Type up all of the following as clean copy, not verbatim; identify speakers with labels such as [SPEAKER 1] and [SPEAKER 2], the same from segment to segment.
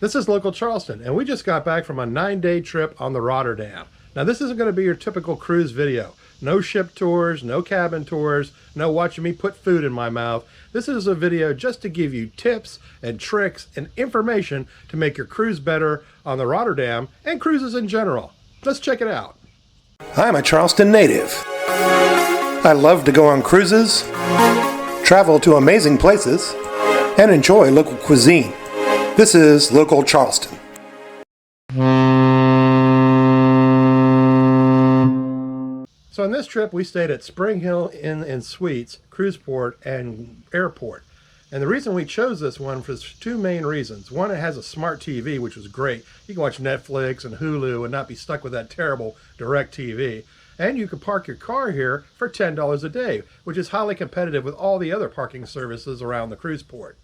[SPEAKER 1] This is local Charleston, and we just got back from a 9-day trip on the Rotterdam. Now, this isn't going to be your typical cruise video. No ship tours, no cabin tours, no watching me put food in my mouth. This is a video just to give you tips and tricks and information to make your cruise better on the Rotterdam and cruises in general. Let's check it out. I'm a Charleston native. I love to go on cruises, travel to amazing places, and enjoy local cuisine. This is local Charleston. So on this trip, we stayed at Spring Hill Inn and Suites, Cruise Port, and Airport. And the reason we chose this one for two main reasons. One, it has a smart TV, which was great. You can watch Netflix and Hulu and not be stuck with that terrible direct TV. And you can park your car here for $10 a day, which is highly competitive with all the other parking services around the cruise port.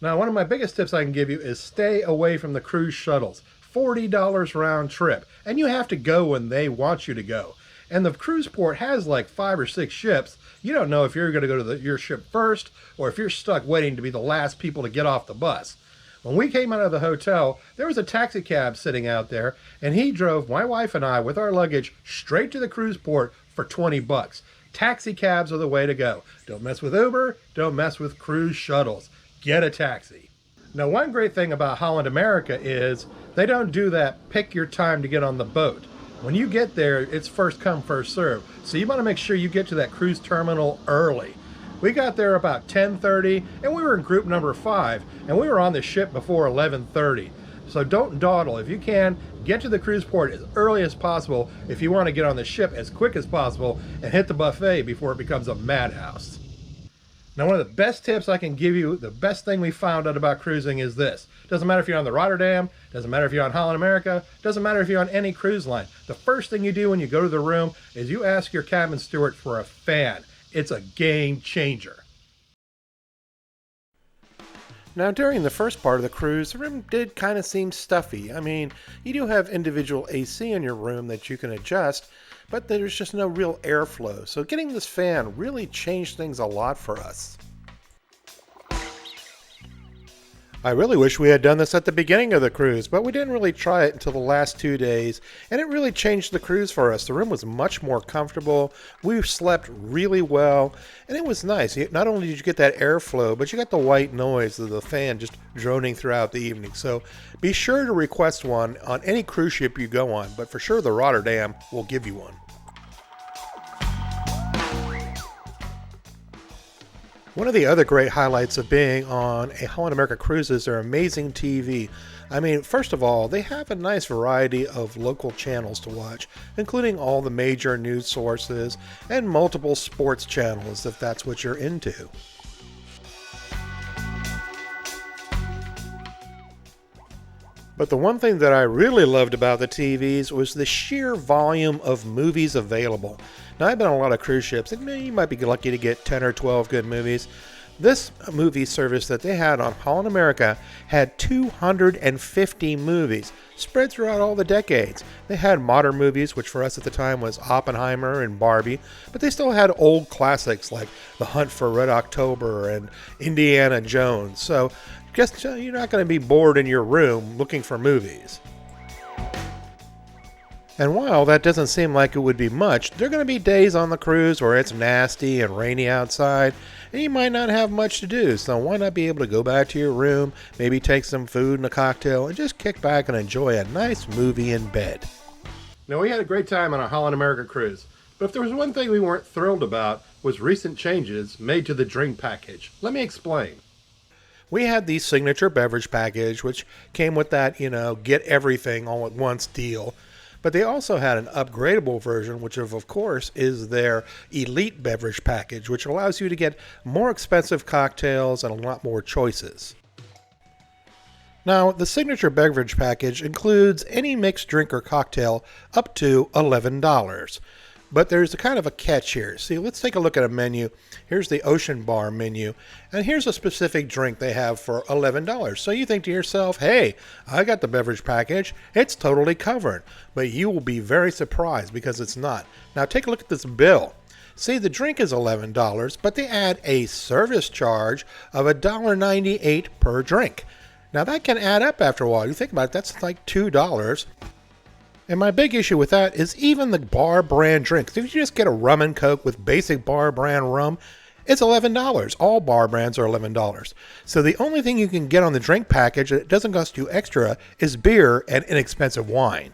[SPEAKER 1] Now, one of my biggest tips I can give you is stay away from the cruise shuttles. $40 round trip. And you have to go when they want you to go. And the cruise port has like 5 or 6 ships. You don't know if you're going to go to your ship first or if you're stuck waiting to be the last people to get off the bus. When we came out of the hotel, there was a taxi cab sitting out there, and he drove my wife and I with our luggage straight to the cruise port for 20 bucks. Taxi cabs are the way to go. Don't mess with Uber, don't mess with cruise shuttles. Get a taxi. Now, one great thing about Holland America is they don't do that pick your time to get on the boat. When you get there, it's first come, first serve. So you want to make sure you get to that cruise terminal early. We got there about 10:30, and we were in group number 5, and we were on the ship before 11:30. So don't dawdle. If you can, get to the cruise port as early as possible if you want to get on the ship as quick as possible and hit the buffet before it becomes a madhouse. Now, one of the best tips I can give you, the best thing we found out about cruising is this. Doesn't matter if you're on the Rotterdam, doesn't matter if you're on Holland America, doesn't matter if you're on any cruise line. The first thing you do when you go to the room is you ask your cabin steward for a fan. It's a game changer. Now, during the first part of the cruise, the room did kind of seem stuffy. I mean, you do have individual AC in your room that you can adjust, but there's just no real airflow. So getting this fan really changed things a lot for us. I really wish we had done this at the beginning of the cruise, but we didn't really try it until the last 2 days, and it really changed the cruise for us. The room was much more comfortable, we slept really well, and it was nice. Not only did you get that airflow, but you got the white noise of the fan just droning throughout the evening. So be sure to request one on any cruise ship you go on, but for sure the Rotterdam will give you one. One of the other great highlights of being on a Holland America cruise is their amazing TV. I mean, first of all, they have a nice variety of local channels to watch, including all the major news sources and multiple sports channels if that's what you're into. But the one thing that I really loved about the TVs was the sheer volume of movies available. Now, I've been on a lot of cruise ships, and you might be lucky to get 10 or 12 good movies. This movie service that they had on Holland America had 250 movies spread throughout all the decades. They had modern movies, which for us at the time was Oppenheimer and Barbie, but they still had old classics like The Hunt for Red October and Indiana Jones. So just you're not going to be bored in your room looking for movies. And while that doesn't seem like it would be much, there are going to be days on the cruise where it's nasty and rainy outside, and you might not have much to do. So why not be able to go back to your room, maybe take some food and a cocktail, and just kick back and enjoy a nice movie in bed. Now, we had a great time on a Holland America cruise, but if there was one thing we weren't thrilled about was recent changes made to the drink package. Let me explain. We had the signature beverage package, which came with that, get everything all at once deal. But they also had an upgradable version, which of course is their elite beverage package, which allows you to get more expensive cocktails and a lot more choices. Now, the signature beverage package includes any mixed drink or cocktail up to $11. But there's a kind of a catch here. See, let's take a look at a menu. Here's the Ocean Bar menu, and here's a specific drink they have for $11. So you think to yourself, hey, I got the beverage package. It's totally covered. But you will be very surprised because it's not. Now take a look at this bill. See, the drink is $11, but they add a service charge of $1.98 per drink. Now that can add up after a while. You think about it, that's like $2. And my big issue with that is even the bar brand drinks. If you just get a rum and coke with basic bar brand rum, it's $11. All bar brands are $11. So the only thing you can get on the drink package that doesn't cost you extra is beer and inexpensive wine.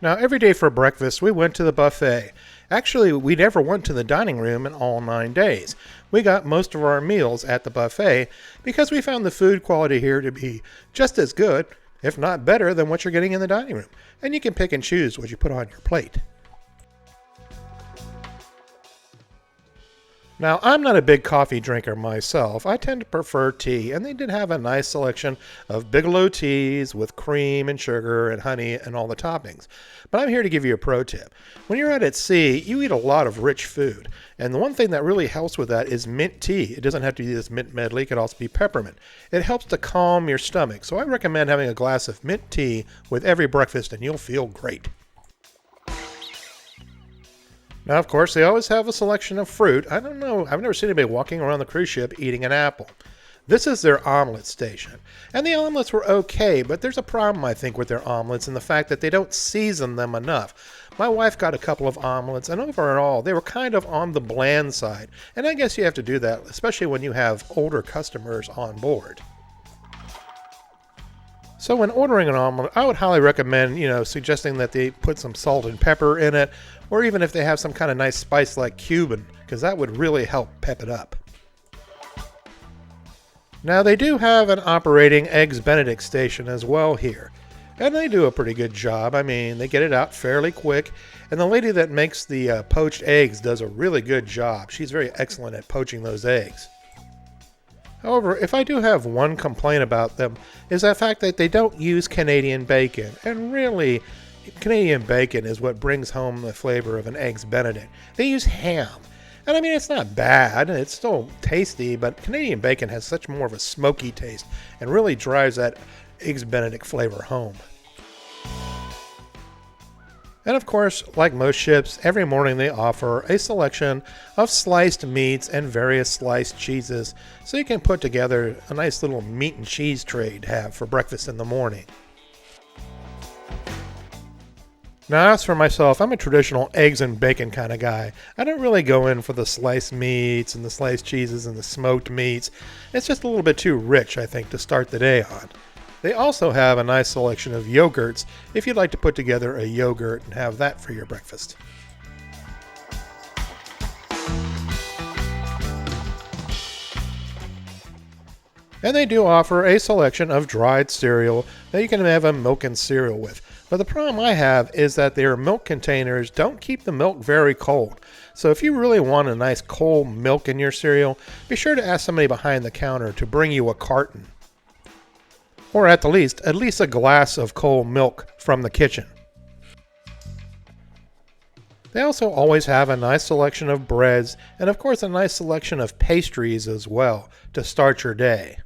[SPEAKER 1] Now, every day for breakfast, we went to the buffet. Actually, we never went to the dining room in all 9 days. We got most of our meals at the buffet because we found the food quality here to be just as good, if not better, than what you're getting in the dining room. And you can pick and choose what you put on your plate. Now, I'm not a big coffee drinker myself. I tend to prefer tea, and they did have a nice selection of Bigelow teas with cream and sugar and honey and all the toppings. But I'm here to give you a pro tip. When you're out at sea, you eat a lot of rich food, and the one thing that really helps with that is mint tea. It doesn't have to be this mint medley, it could also be peppermint. It helps to calm your stomach, so I recommend having a glass of mint tea with every breakfast, and you'll feel great. Now, of course, they always have a selection of fruit. I don't know, I've never seen anybody walking around the cruise ship eating an apple. This is their omelet station. And the omelets were okay, but there's a problem, I think, with their omelets and the fact that they don't season them enough. My wife got a couple of omelets, and overall, they were kind of on the bland side. And I guess you have to do that, especially when you have older customers on board. So when ordering an omelet, I would highly recommend, suggesting that they put some salt and pepper in it, or even if they have some kind of nice spice like Cuban, because that would really help pep it up. Now they do have an operating Eggs Benedict station as well here, and they do a pretty good job. I mean, they get it out fairly quick, and the lady that makes the poached eggs does a really good job. She's very excellent at poaching those eggs. However, if I do have one complaint about them, is the fact that they don't use Canadian bacon. And really, Canadian bacon is what brings home the flavor of an Eggs Benedict. They use ham. And I mean, it's not bad, it's still tasty, but Canadian bacon has such more of a smoky taste and really drives that Eggs Benedict flavor home. And of course, like most ships, every morning they offer a selection of sliced meats and various sliced cheeses, so you can put together a nice little meat and cheese tray to have for breakfast in the morning. Now, as for myself, I'm a traditional eggs and bacon kind of guy. I don't really go in for the sliced meats and the sliced cheeses and the smoked meats. It's just a little bit too rich, I think, to start the day on. They also have a nice selection of yogurts if you'd like to put together a yogurt and have that for your breakfast. And they do offer a selection of dried cereal that you can have a milk and cereal with. But the problem I have is that their milk containers don't keep the milk very cold. So if you really want a nice cold milk in your cereal, be sure to ask somebody behind the counter to bring you a carton. Or at least a glass of cold milk from the kitchen. They also always have a nice selection of breads and of course a nice selection of pastries as well to start your day.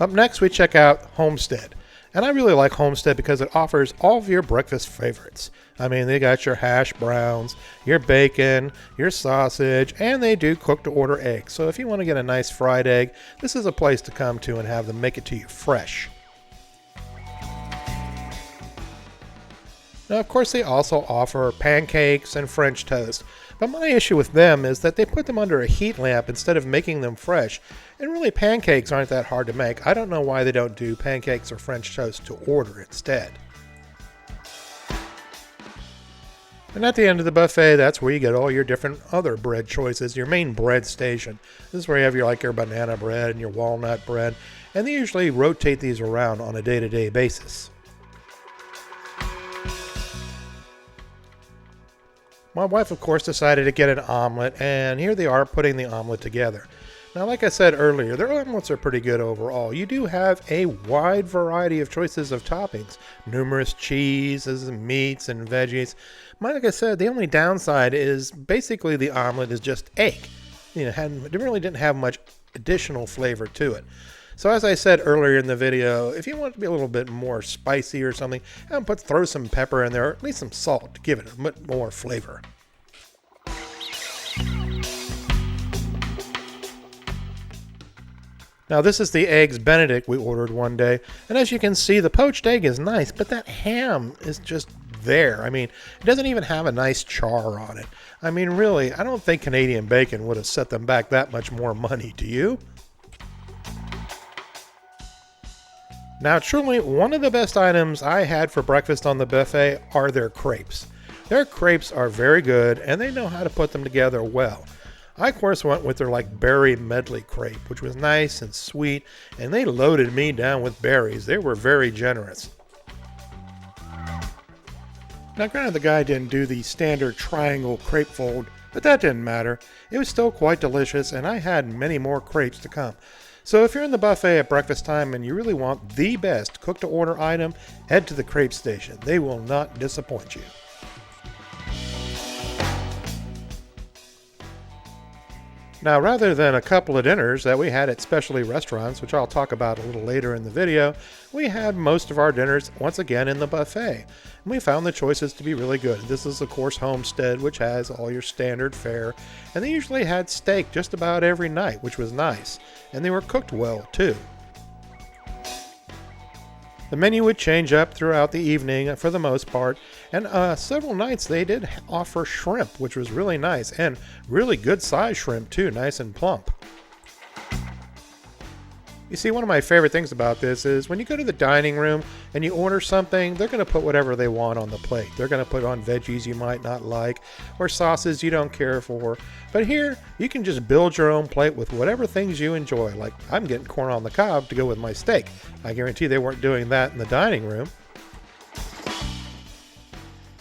[SPEAKER 1] Up next, we check out Homestead. And I really like Homestead because it offers all of your breakfast favorites. I mean, they got your hash browns, your bacon, your sausage, and they do cook-to-order eggs. So if you want to get a nice fried egg, this is a place to come to and have them make it to you fresh. Now, of course, they also offer pancakes and French toast. But my issue with them is that they put them under a heat lamp instead of making them fresh. And really, pancakes aren't that hard to make. I don't know why they don't do pancakes or French toast to order instead. And at the end of the buffet, that's where you get all your different other bread choices, your main bread station. This is where you have your banana bread and your walnut bread. And they usually rotate these around on a day-to-day basis. My wife, of course, decided to get an omelet, and here they are putting the omelet together. Now, like I said earlier, their omelets are pretty good overall. You do have a wide variety of choices of toppings, numerous cheeses and meats and veggies. Like I said, the only downside is basically the omelet is just egg. It really didn't have much additional flavor to it. So as I said earlier in the video, if you want it to be a little bit more spicy or something, throw some pepper in there, or at least some salt to give it a bit more flavor. Now this is the eggs Benedict we ordered one day, and as you can see, the poached egg is nice, but that ham is just there. I mean, it doesn't even have a nice char on it. I mean, really, I don't think Canadian bacon would have set them back that much more money, do you? Now, truly, one of the best items I had for breakfast on the buffet are their crepes. Their crepes are very good, and they know how to put them together well. I, of course, went with their berry medley crepe, which was nice and sweet, and they loaded me down with berries. They were very generous. Now, granted, the guy didn't do the standard triangle crepe fold, but that didn't matter. It was still quite delicious, and I had many more crepes to come. So if you're in the buffet at breakfast time and you really want the best cook-to-order item, head to the crepe station. They will not disappoint you. Now, rather than a couple of dinners that we had at specialty restaurants, which I'll talk about a little later in the video, we had most of our dinners once again in the buffet. And we found the choices to be really good. This is, of course, Homestead, which has all your standard fare. And they usually had steak just about every night, which was nice. And they were cooked well, too. The menu would change up throughout the evening for the most part, and several nights they did offer shrimp, which was really nice, and really good size shrimp too, nice and plump. You see, one of my favorite things about this is when you go to the dining room and you order something, they're going to put whatever they want on the plate. They're going to put on veggies you might not like or sauces you don't care for. But here, you can just build your own plate with whatever things you enjoy. Like, I'm getting corn on the cob to go with my steak. I guarantee they weren't doing that in the dining room.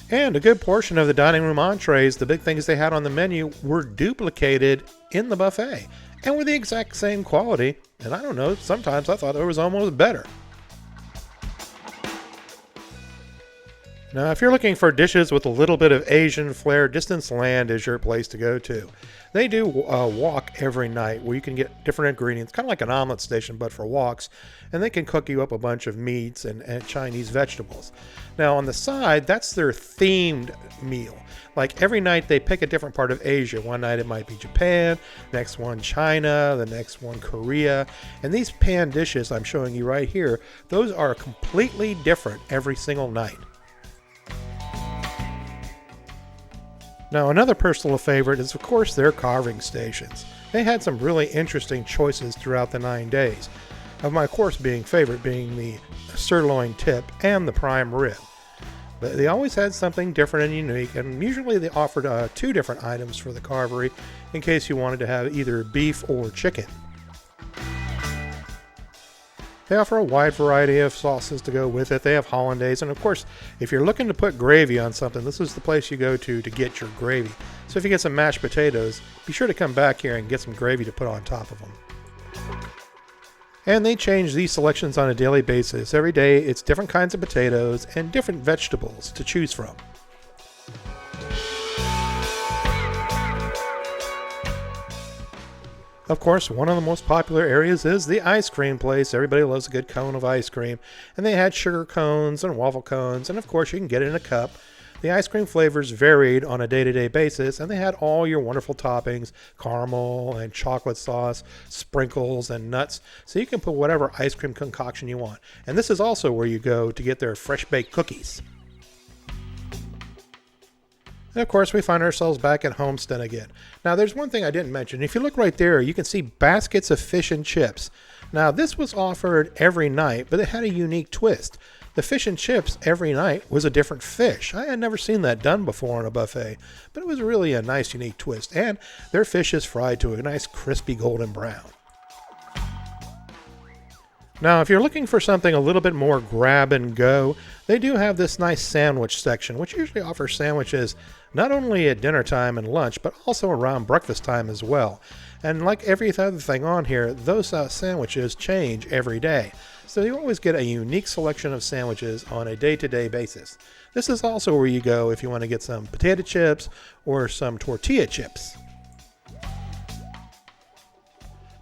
[SPEAKER 1] And a good portion of the dining room entrees, the big things they had on the menu, were duplicated in the buffet and were the exact same quality. And I don't know, sometimes I thought it was almost better. Now, if you're looking for dishes with a little bit of Asian flair, Distance Land is your place to go to. They do a wok every night where you can get different ingredients, kind of like an omelet station, but for woks, and they can cook you up a bunch of meats and Chinese vegetables. Now, on the side, that's their themed meal. Like every night they pick a different part of Asia. One night it might be Japan, next one China, the next one Korea. And these pan dishes I'm showing you right here, those are completely different every single night. Now, another personal favorite is, of course, their carving stations. They had some really interesting choices throughout the 9 days. Of my, of course, favorite being the sirloin tip and the prime rib. But they always had something different and unique, and usually they offered 2 different items for the carvery in case you wanted to have either beef or chicken. They offer a wide variety of sauces to go with it. They have hollandaise, and of course, if you're looking to put gravy on something, this is the place you go to get your gravy. So if you get some mashed potatoes, be sure to come back here and get some gravy to put on top of them. And they change these selections on a daily basis. Every day, it's different kinds of potatoes and different vegetables to choose from. Of course, one of the most popular areas is the ice cream place. Everybody loves a good cone of ice cream. And they had sugar cones and waffle cones, and of course you can get it in a cup. The ice cream flavors varied on a day-to-day basis, and they had all your wonderful toppings, caramel and chocolate sauce, sprinkles and nuts, so you can put whatever ice cream concoction you want. And this is also where you go to get their fresh-baked cookies. And of course, we find ourselves back at Homestead again. Now, there's one thing I didn't mention. If you look right there, you can see baskets of fish and chips. Now, this was offered every night, but it had a unique twist. The fish and chips every night was a different fish. I had never seen that done before on a buffet, but it was really a nice, unique twist. And their fish is fried to a nice, crispy golden brown. Now, if you're looking for something a little bit more grab and go, they do have this nice sandwich section, which usually offers sandwiches not only at dinner time and lunch, but also around breakfast time as well. And like every other thing on here, those sandwiches change every day. So you always get a unique selection of sandwiches on a day-to-day basis. This is also where you go if you want to get some potato chips or some tortilla chips.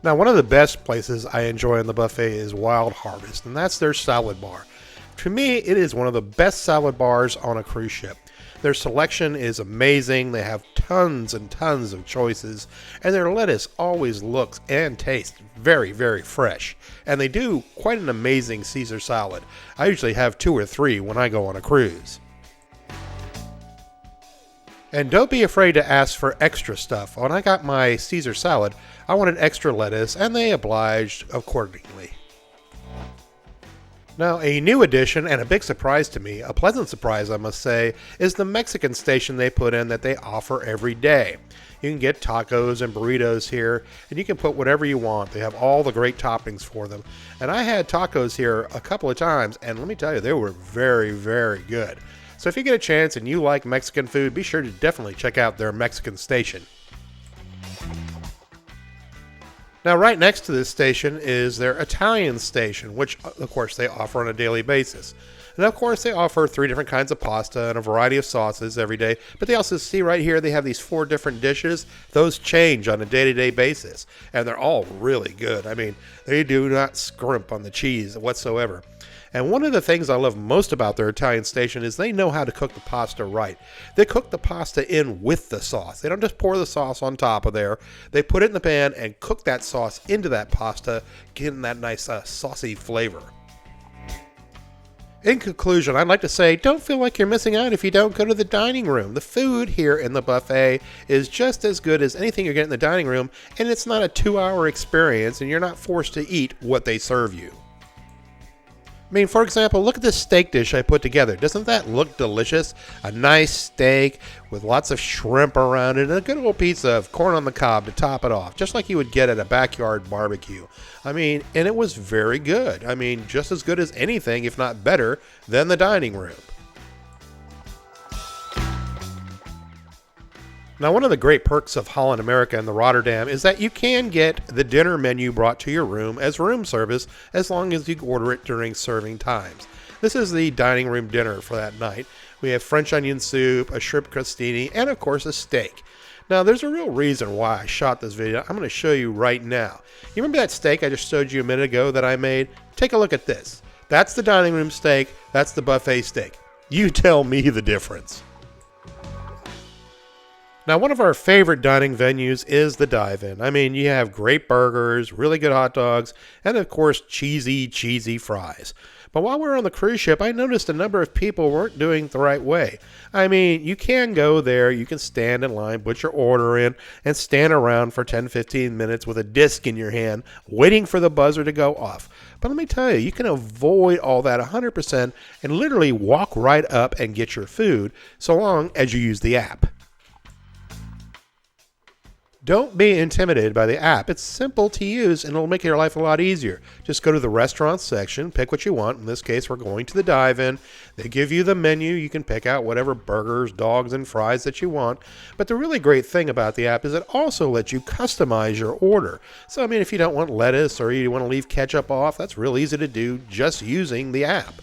[SPEAKER 1] Now, one of the best places I enjoy on the buffet is Wild Harvest, and that's their salad bar. To me, it is one of the best salad bars on a cruise ship. Their selection is amazing. They have tons and tons of choices, and their lettuce always looks and tastes very, very fresh. And they do quite an amazing Caesar salad. I usually have 2 or 3 when I go on a cruise. And don't be afraid to ask for extra stuff. When I got my Caesar salad, I wanted extra lettuce, and they obliged accordingly. Now, a new addition and a big surprise to me, a pleasant surprise I must say, is the Mexican station they put in that they offer every day. You can get tacos and burritos here, and you can put whatever you want. They have all the great toppings for them. And I had tacos here a couple of times, and let me tell you, they were very, very good. So if you get a chance and you like Mexican food, be sure to definitely check out their Mexican station. Now, right next to this station is their Italian station, which, of course, they offer on a daily basis. And, of course, they offer 3 different kinds of pasta and a variety of sauces every day. But they also see right here, they have these 4 different dishes. Those change on a day-to-day basis. And they're all really good. I mean, they do not scrimp on the cheese whatsoever. And one of the things I love most about their Italian station is they know how to cook the pasta right. They cook the pasta in with the sauce. They don't just pour the sauce on top of there. They put it in the pan and cook that sauce into that pasta, getting that nice saucy flavor. In conclusion, I'd like to say, don't feel like you're missing out if you don't go to the dining room. The food here in the buffet is just as good as anything you're getting in the dining room, and it's not a 2-hour experience, and you're not forced to eat what they serve you. I mean, for example, look at this steak dish I put together. Doesn't that look delicious? A nice steak with lots of shrimp around it and a good little piece of corn on the cob to top it off, just like you would get at a backyard barbecue. I mean, and it was very good. I mean, just as good as anything, if not better, than the dining room. Now, one of the great perks of Holland America and the Rotterdam is that you can get the dinner menu brought to your room as room service as long as you order it during serving times. This is the dining room dinner for that night. We have French onion soup, a shrimp crostini, and of course a steak. Now, there's a real reason why I shot this video. I'm going to show you right now. You remember that steak I just showed you a minute ago that I made? Take a look at this. That's the dining room steak. That's the buffet steak. You tell me the difference. Now, one of our favorite dining venues is the Dive-In. I mean, you have great burgers, really good hot dogs, and of course, cheesy fries. But while we were on the cruise ship, I noticed a number of people weren't doing it the right way. I mean, you can go there, you can stand in line, put your order in, and stand around for 10-15 minutes with a disc in your hand, waiting for the buzzer to go off. But let me tell you, you can avoid all that 100% and literally walk right up and get your food, so long as you use the app. Don't be intimidated by the app. It's simple to use and it'll make your life a lot easier. Just go to the restaurant section, pick what you want. In this case, we're going to the Dive-In. They give you the menu. You can pick out whatever burgers, dogs, and fries that you want. But the really great thing about the app is it also lets you customize your order. So, I mean, if you don't want lettuce or you want to leave ketchup off, that's real easy to do just using the app.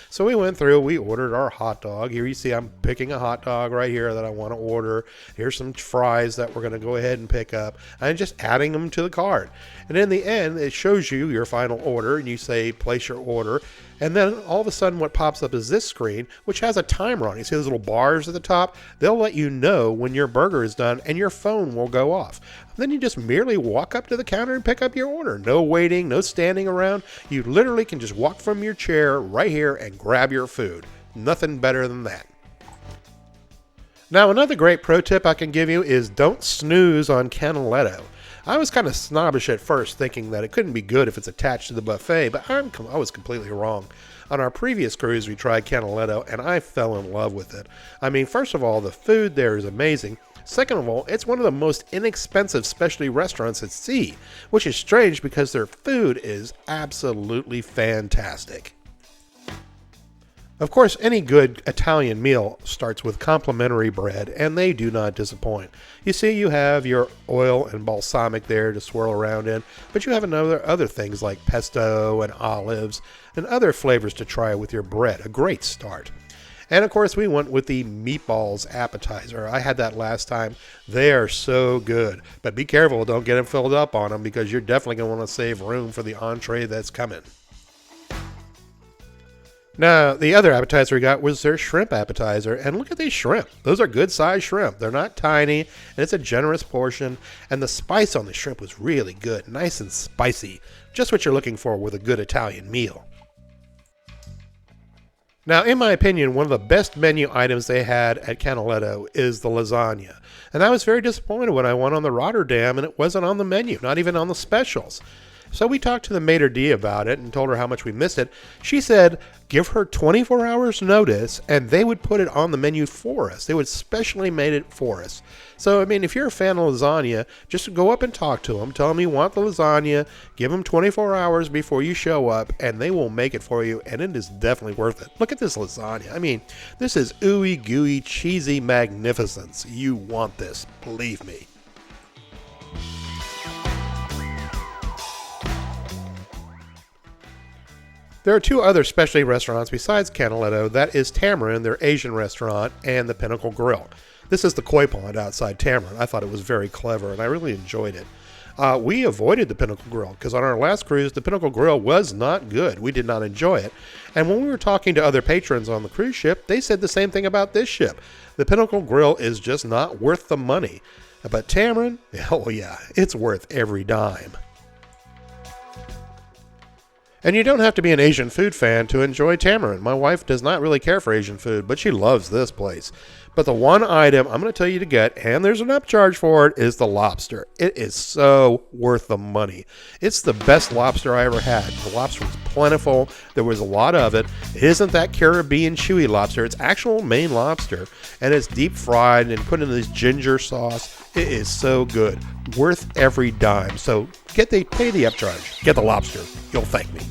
[SPEAKER 1] So we went through, we ordered our hot dog. Here you see I'm picking a hot dog right here that I want to order. Here's some fries that we're going to go ahead and pick up. I'm just adding them to the cart. And in the end, it shows you your final order, and you say, place your order. And then all of a sudden what pops up is this screen, which has a timer on it. You see those little bars at the top? They'll let you know when your burger is done, and your phone will go off. Then you just merely walk up to the counter and pick up your order. No waiting, no standing around. You literally can just walk from your chair right here and grab your food. Nothing better than that. Now, another great pro tip I can give you is don't snooze on canaletto. I was kind of snobbish at first, thinking that it couldn't be good if it's attached to the buffet, but I was completely wrong. On our previous cruise, we tried canaletto, and I fell in love with it. I mean, first of all, the food there is amazing. Second of all, it's one of the most inexpensive specialty restaurants at sea, which is strange because their food is absolutely fantastic. Of course, any good Italian meal starts with complimentary bread, and they do not disappoint. You see, you have your oil and balsamic there to swirl around in, but you have other things like pesto and olives and other flavors to try with your bread. A great start. And of course, we went with the meatballs appetizer. I had that last time. They are so good. But be careful, don't get them filled up on them because you're definitely going to want to save room for the entree that's coming. Now, the other appetizer we got was their shrimp appetizer, and look at these shrimp. Those are good-sized shrimp. They're not tiny, and it's a generous portion, and the spice on the shrimp was really good, nice and spicy, just what you're looking for with a good Italian meal. Now, in my opinion, one of the best menu items they had at Canaletto is the lasagna, and I was very disappointed when I went on the Rotterdam and it wasn't on the menu, not even on the specials. So we talked to the maitre d' about it and told her how much we missed it. She said, give her 24 hours notice and they would put it on the menu for us. They would specially made it for us. So, I mean, if you're a fan of lasagna, just go up and talk to them. Tell them you want the lasagna. Give them 24 hours before you show up and they will make it for you. And it is definitely worth it. Look at this lasagna. I mean, this is ooey gooey, cheesy magnificence. You want this. Believe me. There are two other specialty restaurants besides Canaletto. That is Tamarind, their Asian restaurant, and the Pinnacle Grill. This is the koi pond outside Tamarind. I thought it was very clever, and I really enjoyed it. We avoided the Pinnacle Grill because on our last cruise, the Pinnacle Grill was not good. We did not enjoy it. And when we were talking to other patrons on the cruise ship, they said the same thing about this ship. The Pinnacle Grill is just not worth the money. But Tamarind, oh yeah, it's worth every dime. And you don't have to be an Asian food fan to enjoy Tamarind. My wife does not really care for Asian food, but she loves this place. But the one item I'm going to tell you to get, and there's an upcharge for it, is the lobster. It is so worth the money. It's the best lobster I ever had. The lobster was plentiful. There was a lot of it. It isn't that Caribbean chewy lobster. It's actual Maine lobster, and it's deep fried and put in this ginger sauce. It is so good. Worth every dime. So pay the upcharge. Get the lobster. You'll thank me.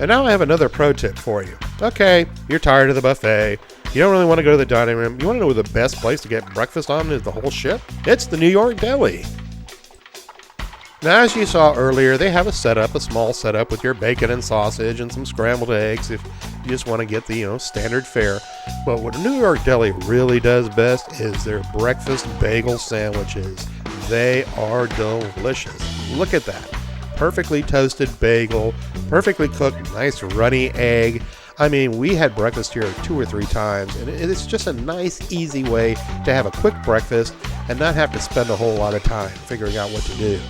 [SPEAKER 1] And now I have another pro tip for you. Okay, you're tired of the buffet. You don't really want to go to the dining room. You want to know where the best place to get breakfast on is the whole ship? It's the New York Deli. Now, as you saw earlier, they have a small setup with your bacon and sausage and some scrambled eggs if you just want to get the, standard fare. But what New York Deli really does best is their breakfast bagel sandwiches. They are delicious. Look at that. Perfectly toasted bagel, perfectly cooked, nice runny egg. I mean, we had breakfast here 2 or 3 times, and it's just a nice, easy way to have a quick breakfast and not have to spend a whole lot of time figuring out what to do.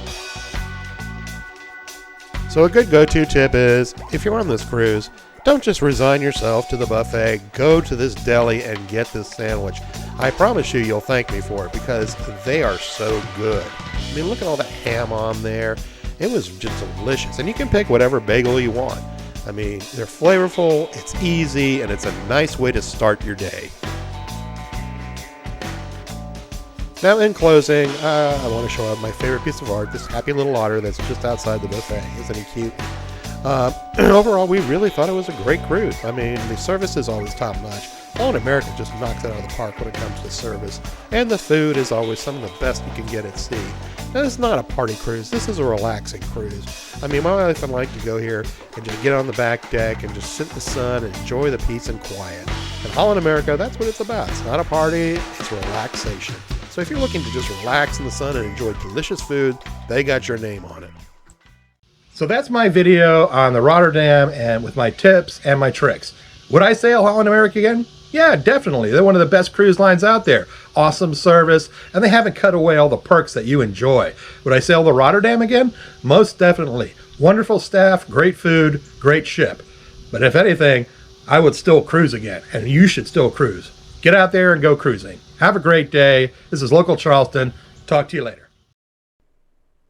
[SPEAKER 1] So a good go-to tip is, if you're on this cruise, don't just resign yourself to the buffet. Go to this deli and get this sandwich. I promise you'll thank me for it because they are so good. I mean, look at all that ham on there. It was just delicious. And you can pick whatever bagel you want. I mean, they're flavorful, it's easy, and it's a nice way to start your day. Now, in closing, I want to show off my favorite piece of art, this happy little otter that's just outside the buffet. Isn't he cute? Overall, we really thought it was a great cruise. I mean, the service is always top-notch. Holland America just knocks it out of the park when it comes to service. And the food is always some of the best you can get at sea. Now, this is not a party cruise. This is a relaxing cruise. I mean, my wife and I like to go here and just get on the back deck and just sit in the sun and enjoy the peace and quiet. And Holland America, that's what it's about. It's not a party, it's relaxation. So if you're looking to just relax in the sun and enjoy delicious food, they got your name on it. So that's my video on the Rotterdam and with my tips and my tricks. Would I sail Holland America again? Yeah, definitely. They're one of the best cruise lines out there. Awesome service, and they haven't cut away all the perks that you enjoy. Would I sail the Rotterdam again? Most definitely. Wonderful staff, great food, great ship. But if anything, I would still cruise again, and you should still cruise. Get out there and go cruising. Have a great day. This is Local Charleston. Talk to you later.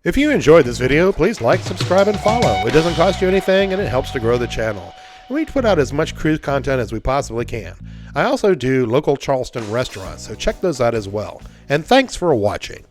[SPEAKER 1] If you enjoyed this video, please like, subscribe, and follow. It doesn't cost you anything, and it helps to grow the channel. We put out as much cruise content as we possibly can. I also do local Charleston restaurants, so check those out as well. And thanks for watching.